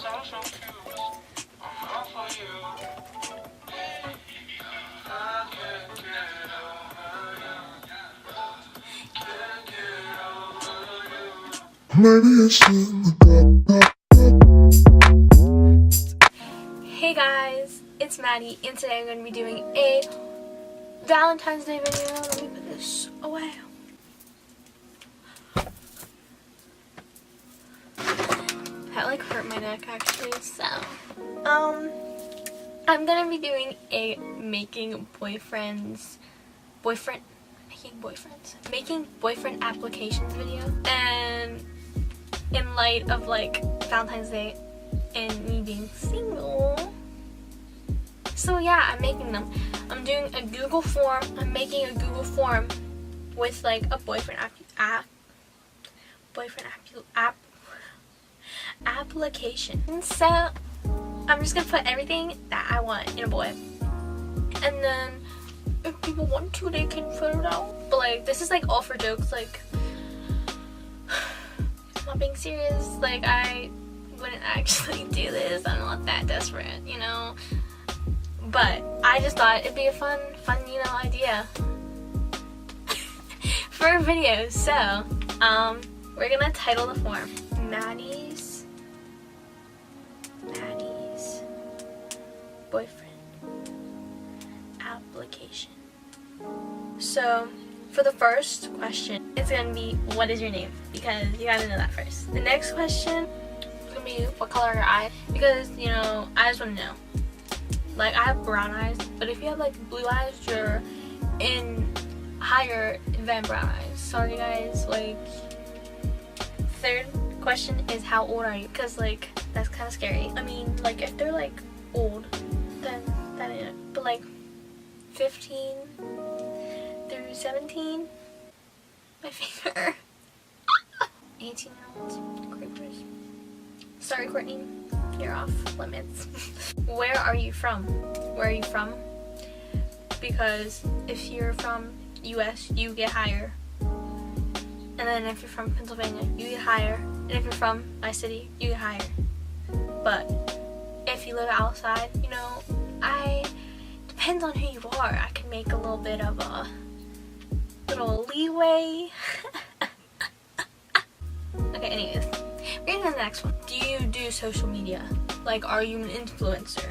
Hey guys, it's Maddie, and today I'm going to be doing a Valentine's Day video. Let me put this away. That like hurt my neck actually, so I'm gonna be doing a making boyfriend applications video, and in light of like Valentine's Day and me being single, so yeah, I'm making them. I'm doing a Google form. I'm making a Google form with like a application. And so I'm just gonna put everything that I want in a boy, and then if people want to, they can fill it out. But like, this is like all for jokes. Like, I'm not being serious. Like, I wouldn't actually do this. I'm not that desperate, you know. But I just thought it'd be a fun, idea for a video. So, we're gonna title the form Maddie's boyfriend application. So, for the first question, it's gonna be, what is your name? Because you gotta know that first. The next question is gonna be, what color are your eyes? Because, you know, I just wanna know. Like, I have brown eyes, but if you have like blue eyes, you're in higher than brown eyes. Sorry guys. Like, third question is, how old are you? Because like, that's kind of scary. I mean, like, if they're like old, then that ain't it. But like 15 through 17, my finger. 18-year-olds, creepers. Sorry, Courtney, you're off limits. Where are you from? Where are you from? Because if you're from US, you get higher. And then if you're from Pennsylvania, you get higher. And if you're from my city, you get higher. But if you live outside, you know, depends on who you are. I can make a little bit of a little leeway. Okay, anyways, we're going to the next one. Do you do social media? Like, are you an influencer?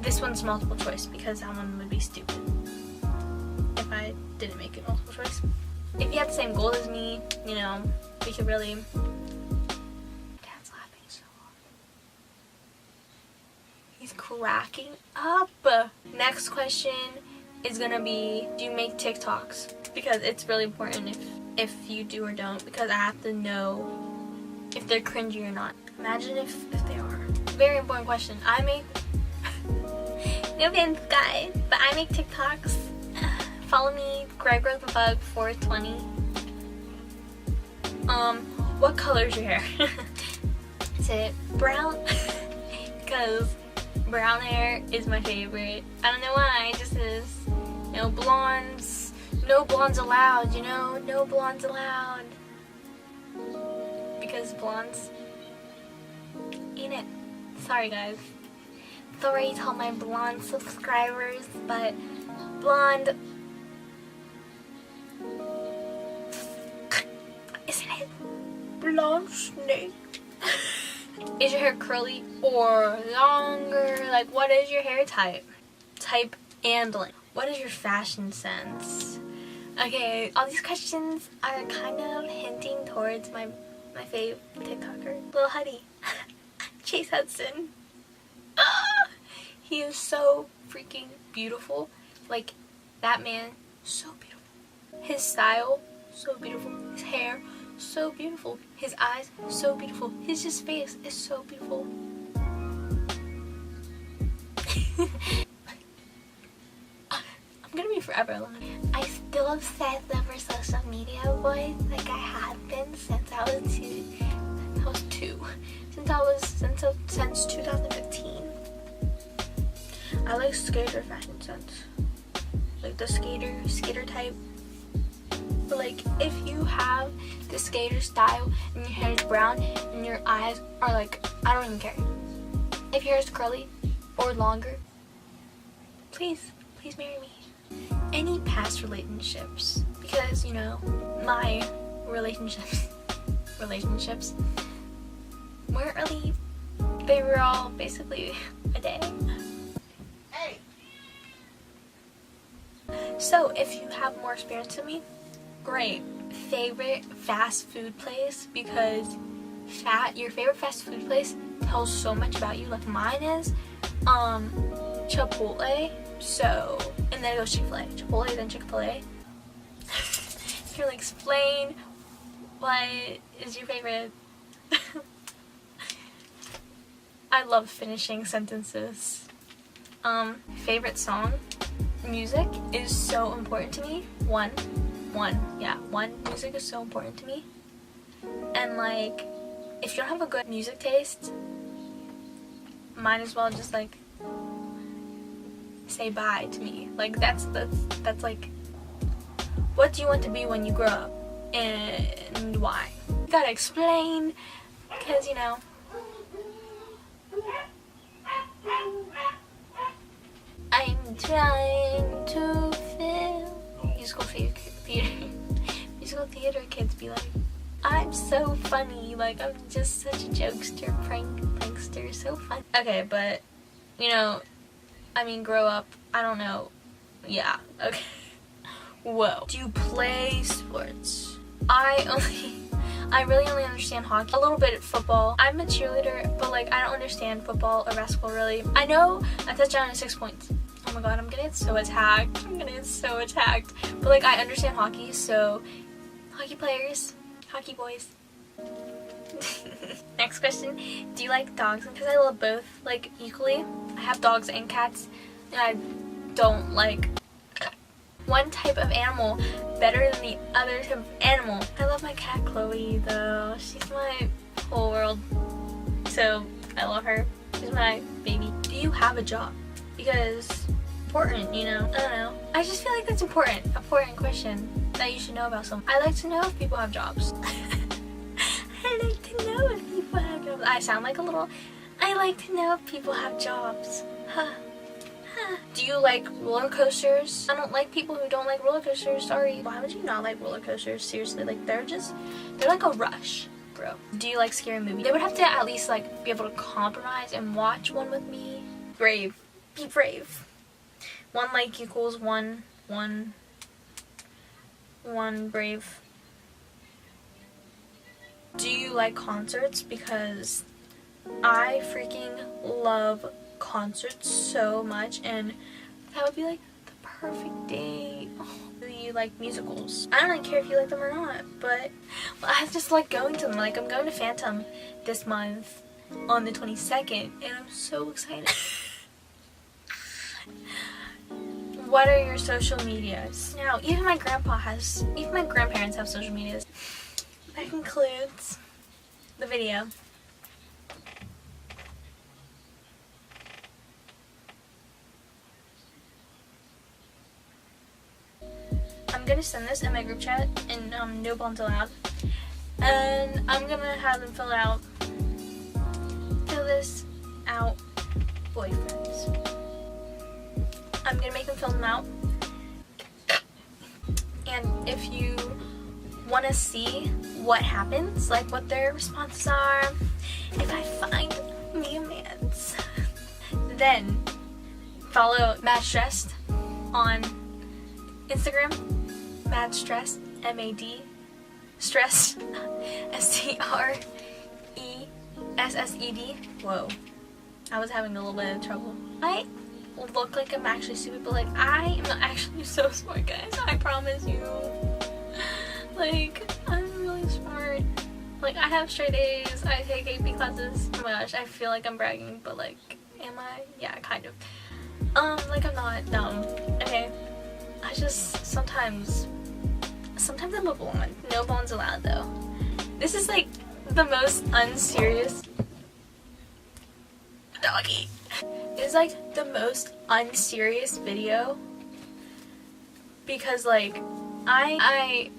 This one's multiple choice because that one would be stupid if I didn't make it multiple choice. If you have the same goal as me, you know, we could really... Dad's laughing so hard. He's cracking up. Next question is gonna be, do you make TikToks? Because it's really important if you do or don't, because I have to know if they're cringy or not. Imagine if they are. Very important question. I make... No offense, guys, but I make TikToks. Follow me, GregRoseBug420. What color is your hair? Is it brown? Because brown hair is my favorite. I don't know why, it just is. No blondes. No blondes allowed, you know? No blondes allowed. Because blondes ain't it. Sorry guys. Sorry to all my blonde subscribers, but blonde isn't it? Blonde snake. Is your hair curly or longer? Like, what is your hair type? Type and length. What is your fashion sense? Okay, all these questions are kind of hinting towards my fave TikToker, Lil Huddy. Chase Hudson. He is so freaking beautiful. Like, that man, so beautiful. His style, so beautiful. His hair, so beautiful. His eyes, so beautiful. His just face is so beautiful. I'm gonna be forever alone. I still obsessed over social media, boys. Like, I have been since I was since 2015. I like skater fashion sense. Like the skater type. But like, if you have the skater style and your hair is brown and your eyes are like, I don't even care. if your hair is curly or longer, please marry me. Any past relationships, because you know my relationships weren't really, they were all basically a day. Hey. So if you have more experience than me, great. Favorite fast food place, because your favorite fast food place tells so much about you. Like mine is Chipotle, so, and then it goes Chick-fil-A. Chipotle, then Chick-fil-A. Can you explain what is your favorite? I love finishing sentences. Favorite song? Music is so important to me. One, music is so important to me. And like, if you don't have a good music taste, might as well just like say bye to me. Like that's like, what do you want to be when you grow up, and why? You gotta explain, because you know, I'm trying to fill musical theater kids be like, I'm so funny, like I'm just such a jokester, prankster, so fun. Okay, but you know, I mean, grow up, I don't know. Yeah, okay. Whoa. Do you play sports? I really only understand hockey, a little bit of football. I'm a cheerleader, but like I don't understand football or basketball really. I know a touchdown is 6 points. Oh my god, I'm gonna get so attacked. But like I understand hockey, so hockey players, hockey boys. Next question, do you like dogs? Because I love both like equally. I have dogs and cats, and I don't like one type of animal better than the other type of animal. I love my cat Chloe though. She's my whole world. So I love her. She's my baby. Do you have a job? Because important, you know. I don't know. I just feel like that's important. Important question that you should know about someone. I like to know if people have jobs. I like to know if people have jobs. I sound like a little. I like to know if people have jobs. Huh. Do you like roller coasters? I don't like people who don't like roller coasters. Sorry. Why would you not like roller coasters? Seriously, like they're like a rush, bro. Do you like scary movies? They would have to at least like be able to compromise and watch one with me. Brave. Be brave. One like equals one brave. Do you like concerts? Because I freaking love concerts so much, and that would be like the perfect day. Oh, do you like musicals? I don't really care if you like them or not, but I just like going to them. Like I'm going to Phantom this month on the 22nd, and I'm so excited. What are your social medias? Now, even my grandparents have social medias. That concludes the video. I'm gonna send this in my group chat and no bonds allowed. And I'm gonna have them fill this out boyfriends. I'm gonna make them fill them out. And if you wanna see what happens, like what their responses are, if I find me a man's, then follow Mad Stressed on Instagram. Mad Stressed, MAD Stressed, STRESSED. Whoa, I was having a little bit of trouble. I look like I'm actually stupid, but like I am actually so smart, guys. I promise you. Like I'm really smart. Like I have straight A's. I take AP classes. Oh my gosh, I feel like I'm bragging, but like, am I? Yeah, kind of. Like I'm not dumb. Okay. I just sometimes I'm a blonde. No bones allowed though. This is like the most unserious doggy. It's like the most unserious video because like I'm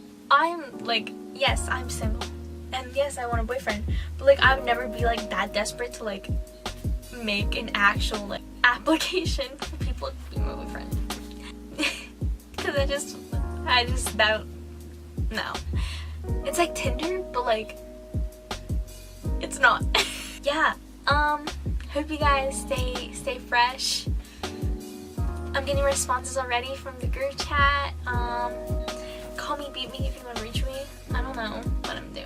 like, yes, I'm single and yes, I want a boyfriend, but like I would never be like that desperate to like make an actual like application for people to be my boyfriend. Because I just don't know. It's like Tinder, but like it's not. Yeah. Hope you guys stay fresh. I'm getting responses already from the group chat. Call me, beat me if you want to reach me. I don't know what I'm doing.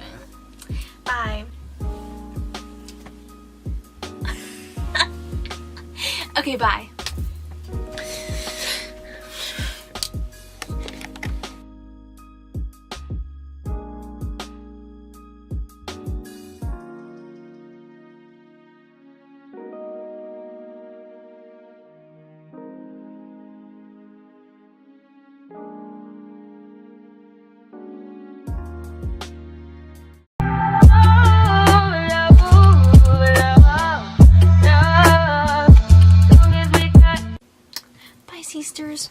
Bye. Okay, bye. Bye, sisters.